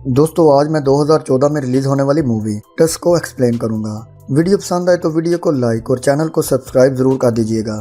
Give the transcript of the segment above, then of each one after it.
दोस्तों आज मैं 2014 में रिलीज होने वाली मूवी टस्क को एक्सप्लेन करूंगा। वीडियो पसंद आए तो वीडियो को लाइक और चैनल को सब्सक्राइब जरूर कर दीजिएगा।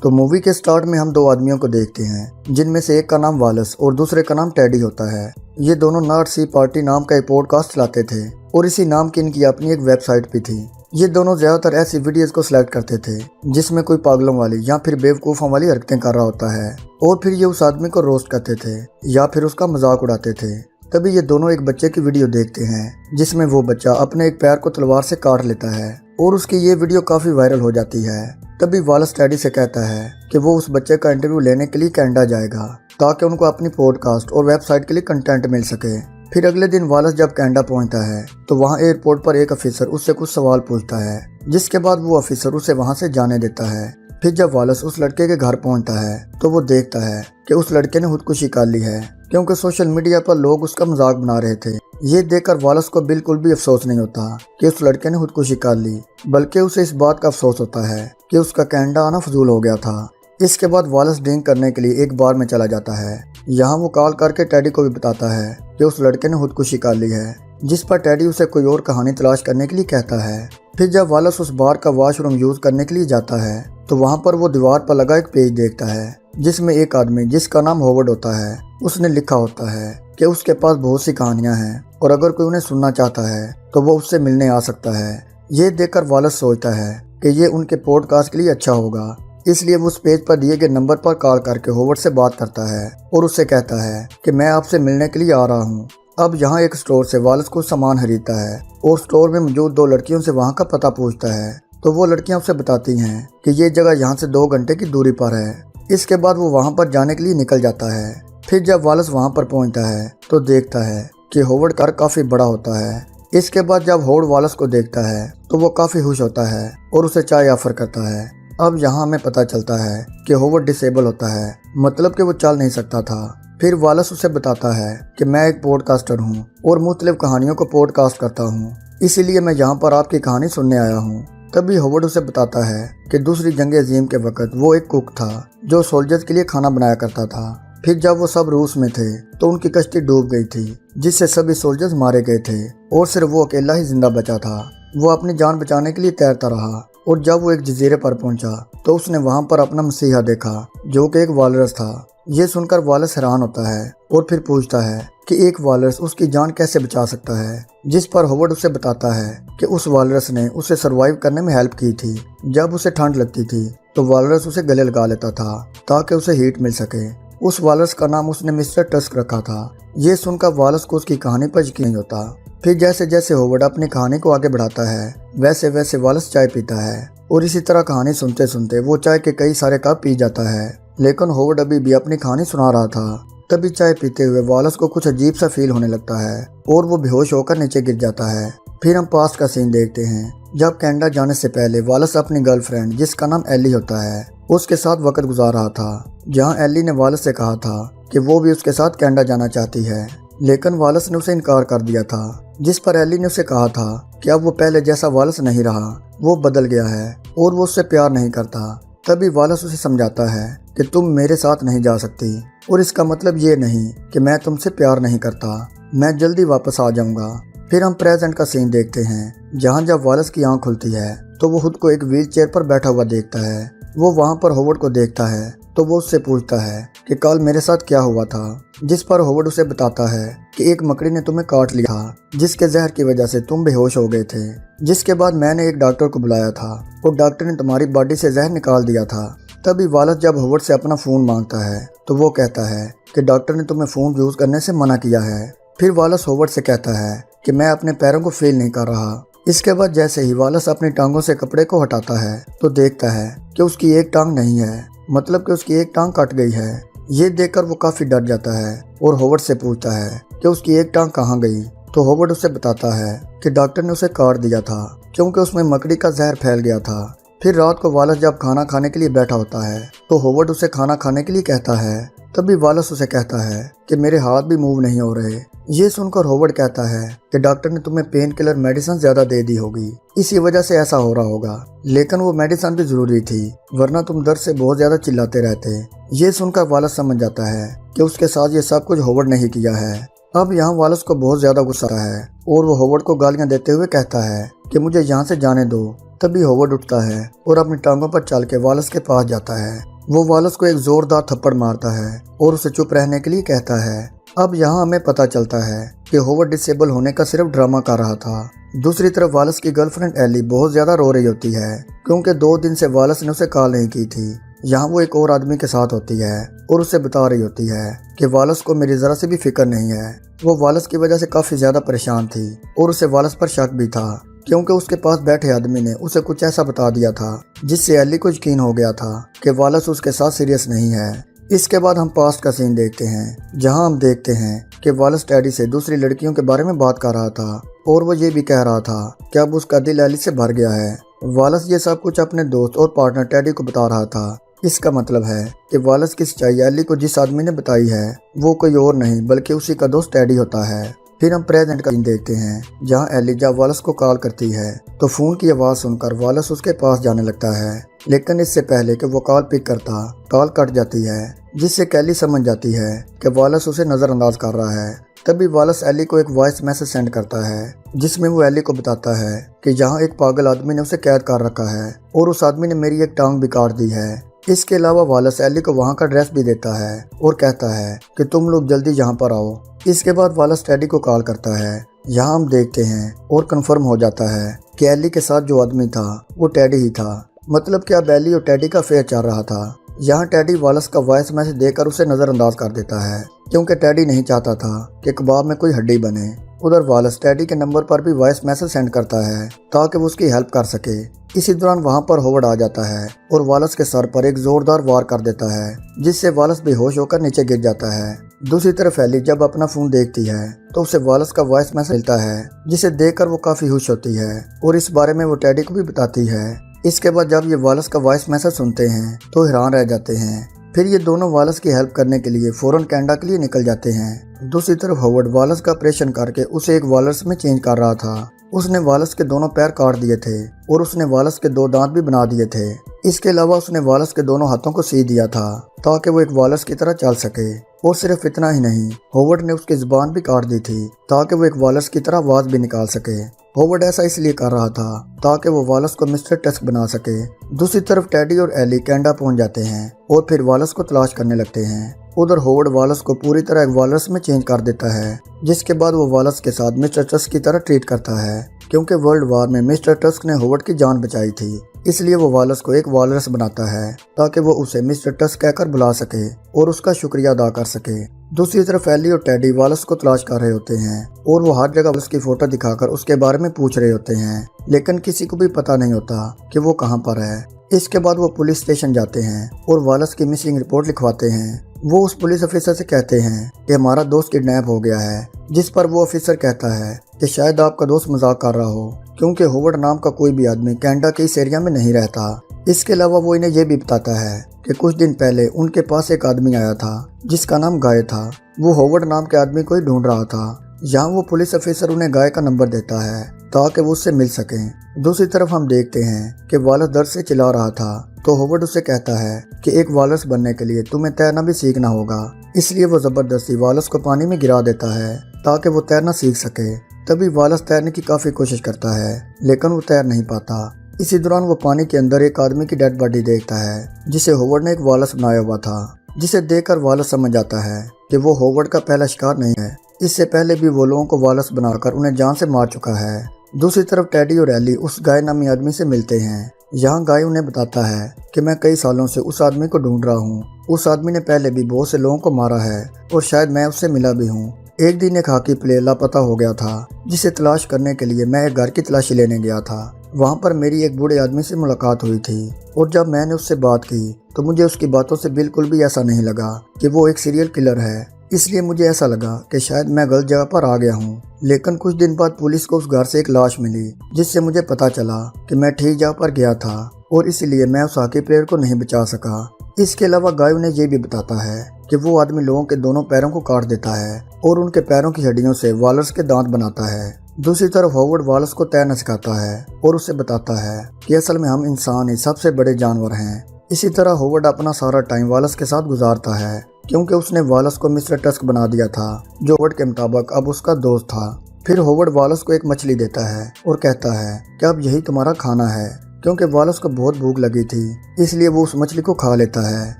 तो मूवी के स्टार्ट में हम दो आदमियों को देखते हैं जिनमें से एक का नाम वालस और दूसरे का नाम टेडी होता है। ये दोनों नॉट सी पार्टी नाम का एक पॉडकास्ट चलाते थे और इसी नाम की इनकी अपनी एक वेबसाइट भी थी। ये दोनों ज्यादातर ऐसी वीडियोस को सिलेक्ट करते थे जिसमें कोई पागलों वाली या फिर बेवकूफ़ों वाली हरकतें कर रहा होता है और फिर ये उस आदमी को रोस्ट करते थे या फिर उसका मजाक उड़ाते थे। तभी ये दोनों एक बच्चे की वीडियो देखते हैं जिसमें वो बच्चा अपने एक पैर को तलवार से काट लेता है और उसकी ये वीडियो काफी वायरल हो जाती है। तभी वालस टेडी से कहता है कि वो उस बच्चे का इंटरव्यू लेने के लिए कनाडा जाएगा ताकि उनको अपनी पॉडकास्ट और वेबसाइट के लिए कंटेंट मिल सके। फिर अगले दिन वालस जब कनाडा पहुंचता है तो वहां एयरपोर्ट पर एक ऑफिसर उससे कुछ सवाल पूछता है, जिसके बाद वो ऑफिसर उसे वहां से जाने देता है। फिर जब वालस उस लड़के के घर पहुंचता है तो वो देखता है कि उस लड़के ने खुदकुशी कर ली है क्योंकि सोशल मीडिया पर लोग उसका मजाक बना रहे थे। ये देखकर वालस को बिल्कुल भी अफसोस नहीं होता कि उस लड़के ने खुदकुशी कर ली, बल्कि उसे इस बात का अफसोस होता है कि उसका कनाडा आना फजूल हो गया था। इसके बाद वालस ड्रिंक करने के लिए एक बार में चला जाता है। यहाँ वो कॉल करके टेडी को भी बताता है कि उस लड़के ने खुदकुशी कर ली है, जिस पर टेडी उसे कोई और कहानी तलाश करने के लिए कहता है। फिर जब वालस उस बार का वॉशरूम यूज करने के लिए जाता है तो वहाँ पर वो दीवार पर लगा एक पेज देखता है जिसमें एक आदमी जिसका नाम होवर्ड होता है उसने लिखा होता है कि उसके पास बहुत सी कहानियां हैं और अगर कोई उन्हें सुनना चाहता है तो वो उससे मिलने आ सकता है। ये देखकर वालस सोचता है कि ये उनके पॉडकास्ट के लिए अच्छा होगा, इसलिए वो उस पेज पर दिए गए नंबर पर कॉल करके होवर्ड से बात करता है और उससे कहता है कि मैं आपसे मिलने के लिए आ रहा हूँ। अब यहाँ एक स्टोर से वालस कुछ सामान खरीदता है और स्टोर में मौजूद दो लड़कियों से वहाँ का पता पूछता है तो वो लड़कियां उसे बताती हैं कि ये जगह यहाँ से 2 घंटे की दूरी पर है। इसके बाद वो वहाँ पर जाने के लिए निकल जाता है। फिर जब वालस वहाँ पर पहुँचता है तो देखता है कि होवर्ड का घर काफ़ी बड़ा होता है। इसके बाद जब होवर्ड वालस को देखता है तो वो काफ़ी खुश होता है और उसे चाय ऑफर करता है। अब यहाँ हमें पता चलता है कि होवर्ड डिसेबल होता है, मतलब कि वो चल नहीं सकता था। फिर वालस उसे बताता है कि मैं एक पॉडकास्टर हूँ और मुख्तलिफ कहानियों को पॉडकास्ट करता हूँ, इसीलिए मैं यहाँ पर आपकी कहानी सुनने आया हूँ। तभी होवर्ड उसे बताता है कि दूसरी जंग अजीम के वक्त वो एक कुक था जो सोल्जर्स के लिए खाना बनाया करता था। फिर जब वो सब रूस में थे तो उनकी कश्ती डूब गई थी जिससे सभी सोल्जर्स मारे गए थे और सिर्फ वो अकेला ही जिंदा बचा था। वो अपनी जान बचाने के लिए तैरता रहा और जब वो एक जजीरे पर पहुंचा तो उसने वहां पर अपना मसीहा देखा जो कि एक वालरस था। ये सुनकर वालस हैरान होता है और फिर पूछता है कि एक वालरस उसकी जान कैसे बचा सकता है, जिस पर होवर्ड उसे बताता है कि उस वालरस ने उसे सरवाइव करने में हेल्प की थी। जब उसे ठंड लगती थी तो वालरस उसे गले लगा लेता था ताकि उसे हीट मिल सके। उस वालरस का नाम उसने मिस्टर टस्क रखा था। ये सुनकर वालस को उसकी कहानी पर यकीन नहीं होता। फिर जैसे जैसे होवर्ड अपनी कहानी को आगे बढ़ाता है वैसे वैसे वालस चाय पीता है और इसी तरह कहानी सुनते सुनते वो चाय के कई सारे कप पी जाता है, लेकिन होवर्ड अभी भी अपनी कहानी सुना रहा था। तभी चाय पीते हुए वालस को कुछ अजीब सा फील होने लगता है और वो बेहोश होकर नीचे गिर जाता है। फिर हम पास्ट का सीन देखते हैं जब कनाडा जाने से पहले वालस अपनी गर्लफ्रेंड जिसका नाम एली होता है उसके साथ वक्त गुजार रहा था, जहाँ एली ने वालस से कहा था कि वो भी उसके साथ कनाडा जाना चाहती है, लेकिन वालस ने उसे इनकार कर दिया था। जिस पर एली ने उसे कहा था कि अब वो पहले जैसा वालस नहीं रहा, वो बदल गया है और वो उससे प्यार नहीं करता। तभी वालस उसे समझाता है कि तुम मेरे साथ नहीं जा सकती और इसका मतलब ये नहीं कि मैं तुमसे प्यार नहीं करता, मैं जल्दी वापस आ जाऊंगा। फिर हम प्रेजेंट का सीन देखते हैं जहाँ जब वालस की आंख खुलती है तो वो खुद को एक व्हील चेयर पर बैठा हुआ देखता है। वो वहाँ पर होवर्ड को देखता है तो वो उससे पूछता है कि कल मेरे साथ क्या हुआ था, जिस पर होवर्ड उसे बताता है कि एक मकड़ी ने तुम्हें काट लिया था जिसके जहर की वजह से तुम बेहोश हो गए थे। जिसके बाद मैंने एक डॉक्टर को बुलाया था और डॉक्टर ने तुम्हारी बॉडी से जहर निकाल दिया था। तभी वालस जब होवर्ड से अपना फ़ोन मांगता है तो वो कहता है कि डॉक्टर ने तुम्हें फ़ोन यूज़ करने से मना किया है। फिर वालस होवर्ड से कहता है कि मैं अपने पैरों को फील नहीं कर रहा। इसके बाद जैसे ही वालस अपनी टांगों से कपड़े को हटाता है तो देखता है कि उसकी एक टांग नहीं है, मतलब कि उसकी एक टांग कट गई है। ये देखकर वो काफ़ी डर जाता है और होवर्ड से पूछता है कि उसकी एक टांग कहाँ गई। तो होवर्ड उसे बताता है कि डॉक्टर ने उसे काट दिया था क्योंकि उसमें मकड़ी का जहर फैल गया था। फिर रात को वालस जब खाना खाने के लिए बैठा होता है तो होवर्ड उसे खाना खाने के लिए कहता है। तभी वालस उसे कहता है कि मेरे हाथ भी मूव नहीं हो रहे। ये सुनकर होवर्ड कहता है कि डॉक्टर ने तुम्हें पेन किलर मेडिसिन ज्यादा दे दी होगी, इसी वजह से ऐसा हो रहा होगा, लेकिन वो मेडिसिन भी जरूरी थी वरना तुम दर्द से बहुत ज्यादा चिल्लाते रहते। ये सुनकर वालस समझ जाता है कि उसके साथ ये सब कुछ होवर्ड नहीं किया है। अब यहाँ वालस को बहुत ज्यादा गुस्सा आता है और वो होवर्ड को गालियां देते हुए कहता है कि मुझे यहाँ से जाने दो। तभी होवर्ड उठता है और अपनी टांगों पर चल के वालस के पास जाता है। वो वालस को एक जोरदार थप्पड़ मारता है और उसे चुप रहने के लिए कहता है। अब यहाँ हमें पता चलता है कि होवर्ड डिसेबल होने का सिर्फ ड्रामा कर रहा था। दूसरी तरफ वालस की गर्लफ्रेंड एली बहुत ज्यादा रो रही होती है क्योंकि 2 दिन से वालस ने उसे कॉल नहीं की थी। यहाँ वो एक और आदमी के साथ होती है और उसे बता रही होती है कि वालस को मेरी जरा से भी फिक्र नहीं है। वो वालस की वजह से काफी ज्यादा परेशान थी और उसे वालस पर शक भी था क्योंकि उसके पास बैठे आदमी ने उसे कुछ ऐसा बता दिया था जिससे एली को यकीन हो गया था कि वालस उसके साथ सीरियस नहीं है। इसके बाद हम पास्ट का सीन देखते हैं जहां हम देखते हैं कि वालस टेडी से दूसरी लड़कियों के बारे में बात कर रहा था और वो ये भी कह रहा था कि अब उसका दिल एली से भर गया है। वालस ये सब कुछ अपने दोस्त और पार्टनर टेडी को बता रहा था। इसका मतलब है कि वालस की सच्चाई एली को जिस आदमी ने बताई है वो कोई और नहीं बल्कि उसी का दोस्त टेडी होता है। फिर हम प्रेजेंट का सीन देखते हैं जहां एली जब वालस को कॉल करती है तो फोन की आवाज़ सुनकर वालस उसके पास जाने लगता है, लेकिन इससे पहले कि वो कॉल पिक करता कॉल कट जाती है जिससे कैली समझ जाती है कि वालस उसे नज़रअंदाज कर रहा है। तभी वालस एली को एक वॉइस मैसेज सेंड करता है जिसमें वो एली को बताता है कि यहाँ एक पागल आदमी ने उसे कैद कर रखा है और उस आदमी ने मेरी एक टांग भी काट दी है। इसके अलावा वालस एली को वहाँ का एड्रेस भी देता है और कहता है कि तुम लोग जल्दी यहाँ पर आओ। इसके बाद वालस टेडी को कॉल करता है। यहाँ हम देखते हैं और कंफर्म हो जाता है कि एली के साथ जो आदमी था वो टेडी ही था। मतलब कि अब एली और टेडी का अफेयर चल रहा था। यहाँ टेडी वालस का वॉइस मैसेज देकर उसे नज़रअंदाज कर देता है क्योंकि टेडी नहीं चाहता था कि कबाब में कोई हड्डी बने। उधर वालस टेडी के नंबर पर भी वॉइस मैसेज सेंड करता है ताकि वो उसकी हेल्प कर सके। इसी दौरान वहां पर होवर्ड आ जाता है और वालस के सर पर एक जोरदार वार कर देता है जिससे वालस बेहोश होकर नीचे गिर जाता है। दूसरी तरफ एली जब अपना फोन देखती है तो उसे वालस का वॉइस मैसेज मिलता है जिसे देखकर वो काफी खुश होती है और इस बारे में वो टेडी को भी बताती है। इसके बाद जब ये वालस का वॉइस मैसेज सुनते हैं तो हैरान रह जाते हैं। फिर ये दोनों वालस की हेल्प करने के लिए फौरन कनाडा के लिए निकल जाते हैं। दूसरी तरफ होवर्ड वालस का ऑपरेशन करके उसे एक वालस में चेंज कर रहा था। उसने वालस के दोनों पैर काट दिए थे और उसने वालस के 2 दांत भी बना दिए थे। इसके अलावा उसने वालस के दोनों हाथों को सी दिया था ताकि वो एक वालस की तरह चल सके। और सिर्फ इतना ही नहीं, होवर्ड ने उसकी जुबान भी काट दी थी ताकि वो एक वालस की तरह आवाज भी निकाल सके। होवर्ड ऐसा इसलिए कर रहा था ताकि वो वालस को मिस्टर टस्क बना सके। दूसरी तरफ टेडी और एली कनाडा पहुंच जाते हैं और फिर वालस को तलाश करने लगते हैं। उधर होवर्ड वालस को पूरी तरह एक वालस में चेंज कर देता है जिसके बाद वो वालस के साथ मिस्टर टस्क की तरह ट्रीट करता है क्योंकि वर्ल्ड वार में मिस्टर टस्क ने होवर्ड की जान बचाई थी। इसलिए वो वालस को एक वालरस बनाता है ताकि वो उसे मिस्टर टस्क कहकर बुला सके और उसका शुक्रिया अदा कर सके। दूसरी तरफ एली और टेडी वालस को तलाश कर रहे होते हैं और वो हर जगह उसकी फोटो दिखाकर उसके बारे में पूछ रहे होते हैं, लेकिन किसी को भी पता नहीं होता कि वो कहाँ पर है। इसके बाद वो पुलिस स्टेशन जाते हैं और वालस की मिसिंग रिपोर्ट लिखवाते हैं। वो उस पुलिस ऑफिसर से कहते हैं कि हमारा दोस्त किडनैप हो गया है, जिस पर वो ऑफिसर कहता है कि शायद आपका दोस्त मजाक कर रहा हो क्योंकि होवर्ड नाम का कोई भी आदमी कनाडा के इस एरिया में नहीं रहता। इसके अलावा वो इन्हें यह भी बताता है कि कुछ दिन पहले उनके पास एक आदमी आया था जिसका नाम गाय था। वो होवर्ड नाम के आदमी को ही ढूंढ रहा था। यहाँ वो पुलिस ऑफिसर उन्हें गाय का नंबर देता है ताकि वो उससे मिल सकें। दूसरी तरफ हम देखते हैं कि वालस दर्द से चिल्ला रहा था तो होवर्ड उसे कहता है कि एक वालस बनने के लिए तुम्हें तैरना भी सीखना होगा। इसलिए वो जबरदस्ती वालस को पानी में गिरा देता है ताकि वो तैरना सीख सके। तभी वालस तैरने की काफी कोशिश करता है लेकिन वो तैर नहीं पाता। इसी दौरान वो पानी के अंदर एक आदमी की डेड बॉडी देखता है जिसे होवर्ड ने एक वालस बनाया हुआ था, जिसे देखकर वालस समझ जाता है कि वो होवर्ड का पहला शिकार नहीं है। इससे पहले भी वो लोगों को वालस बनाकर उन्हें जान से मार चुका है। दूसरी तरफ टेडी और एली उस गाय नामी आदमी से मिलते हैं। यहाँ गाय उन्हें बताता है कि मैं कई सालों से उस आदमी को ढूंढ रहा हूँ। उस आदमी ने पहले भी बहुत से लोगों को मारा है और शायद मैं उससे मिला भी हूँ। एक दिन एक हॉकी प्लेयर लापता हो गया था जिसे तलाश करने के लिए मैं एक घर की तलाशी लेने गया था। वहाँ पर मेरी एक बूढ़े आदमी से मुलाकात हुई थी और जब मैंने उससे बात की तो मुझे उसकी बातों से बिल्कुल भी ऐसा नहीं लगा कि वो एक सीरियल किलर है। इसलिए मुझे ऐसा लगा कि शायद मैं गलत जगह पर आ गया हूँ। लेकिन कुछ दिन बाद पुलिस को उस घर से एक लाश मिली जिससे मुझे पता चला कि मैं ठीक जगह पर गया था और इसलिए मैं उस हॉकी प्लेयर को नहीं बचा सका। इसके अलावा गाय उन्हें ये भी बताता है कि वो आदमी लोगों के दोनों पैरों को काट देता है और उनके पैरों की हड्डियों से वालस के दांत बनाता है। दूसरी तरफ होवर्ड वालस को तैरना सिखाता है और उसे बताता है कि असल में हम इंसान ही सबसे बड़े जानवर हैं। इसी तरह होवर्ड अपना सारा टाइम वालस के साथ गुजारता है क्योंकि उसने वालस को मिस्टर टस्क बना दिया था, जो होवर्ड के मुताबिक अब उसका दोस्त था। फिर होवर्ड वालस को एक मछली देता है और कहता है कि अब यही तुम्हारा खाना है, क्योंकि वालस को बहुत भूख लगी थी, इसलिए वो उस मछली को खा लेता है।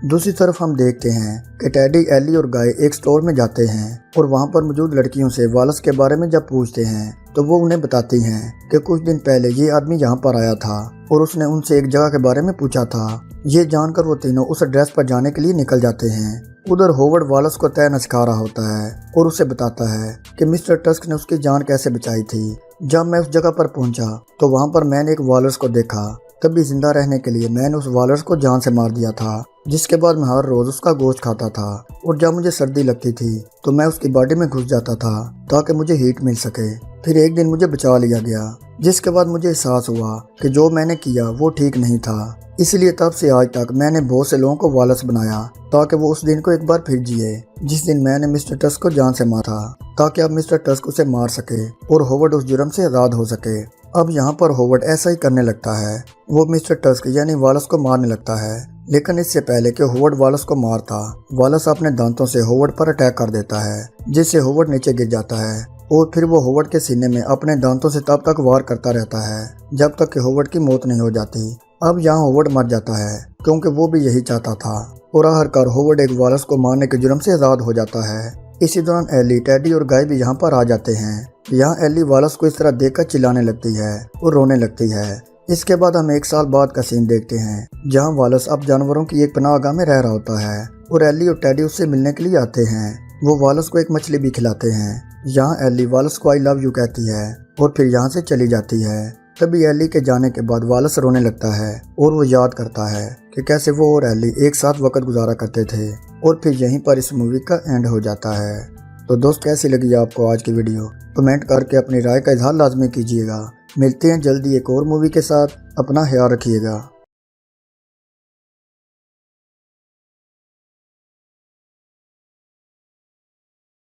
दूसरी तरफ हम देखते हैं कि टेडी, एली और गाय एक स्टोर में जाते हैं और वहाँ पर मौजूद लड़कियों से वालस के बारे में जब पूछते हैं तो वो उन्हें बताती हैं कि कुछ दिन पहले ये आदमी यहाँ पर आया था और उसने उनसे एक जगह के बारे में पूछा था। ये जानकर वो तीनों उस एड्रेस पर जाने के लिए निकल जाते हैं। उधर होवर्ड वालस को तय न सिखा रहा होता है और उसे बताता है कि मिस्टर टस्क ने उसकी जान कैसे बचाई थी। जब मैं उस जगह पर पहुंचा तो वहाँ पर मैंने एक वालस को देखा, तभी जिंदा रहने के लिए मैंने उस वालस को जान से मार दिया था, जिसके बाद मैं हर रोज उसका गोश्त खाता था और जब मुझे सर्दी लगती थी तो मैं उसकी बॉडी में घुस जाता था ताकि मुझे हीट मिल सके। फिर एक दिन मुझे बचा लिया गया, जिसके बाद मुझे एहसास हुआ कि जो मैंने किया वो ठीक नहीं था। इसलिए तब से आज तक मैंने बहुत से लोगों को वालस बनाया ताकि वो उस दिन को एक बार फिर जिए जिस दिन मैंने मिस्टर टस्क को जान से मारा, ताकि अब मिस्टर टस्क उसे मार सके और होवर्ड उस जुर्म से आज़ाद हो सके। अब यहाँ पर होवर्ड ऐसा ही करने लगता है, वो मिस्टर टस्क यानी वालस को मारने लगता है। लेकिन इससे पहले कि होवर्ड वालस को मारता, वालस अपने दांतों से होवर्ड पर अटैक कर देता है, जिससे होवर्ड नीचे गिर जाता है और फिर वो होवर्ड के सीने में अपने दांतों से तब तक वार करता रहता है जब तक कि होवर्ड की मौत नहीं हो जाती। अब यहाँ होवर्ड मर जाता है क्योंकि वो भी यही चाहता था और आखिरकार होवर्ड एक वालस को मारने के जुर्म से आज़ाद हो जाता है। इसी दौरान एली, टेडी और गाय भी यहाँ पर आ जाते हैं। यहाँ एली वालस को इस तरह देखकर चिल्लाने लगती है और रोने लगती है। इसके बाद हम एक साल बाद का सीन देखते हैं जहाँ वालस अब जानवरों की एक पनाहगाह में रह रहा होता है और एली और टेडी उससे मिलने के लिए आते हैं। वो वालस को एक मछली भी खिलाते हैं। यहाँ एली वालस को आई लव यू कहती है और फिर यहाँ से चली जाती है। तभी एली के जाने के बाद वालस रोने लगता है और वो याद करता है कि कैसे वो और एली एक साथ वक्त गुजारा करते थे और फिर यहीं पर इस मूवी का एंड हो जाता है। तो दोस्त, कैसी लगी आपको आज की वीडियो? कमेंट करके अपनी राय का इजहार लाजमी कीजिएगा। मिलते हैं जल्दी एक और मूवी के साथ। अपना ख्याल रखिएगा।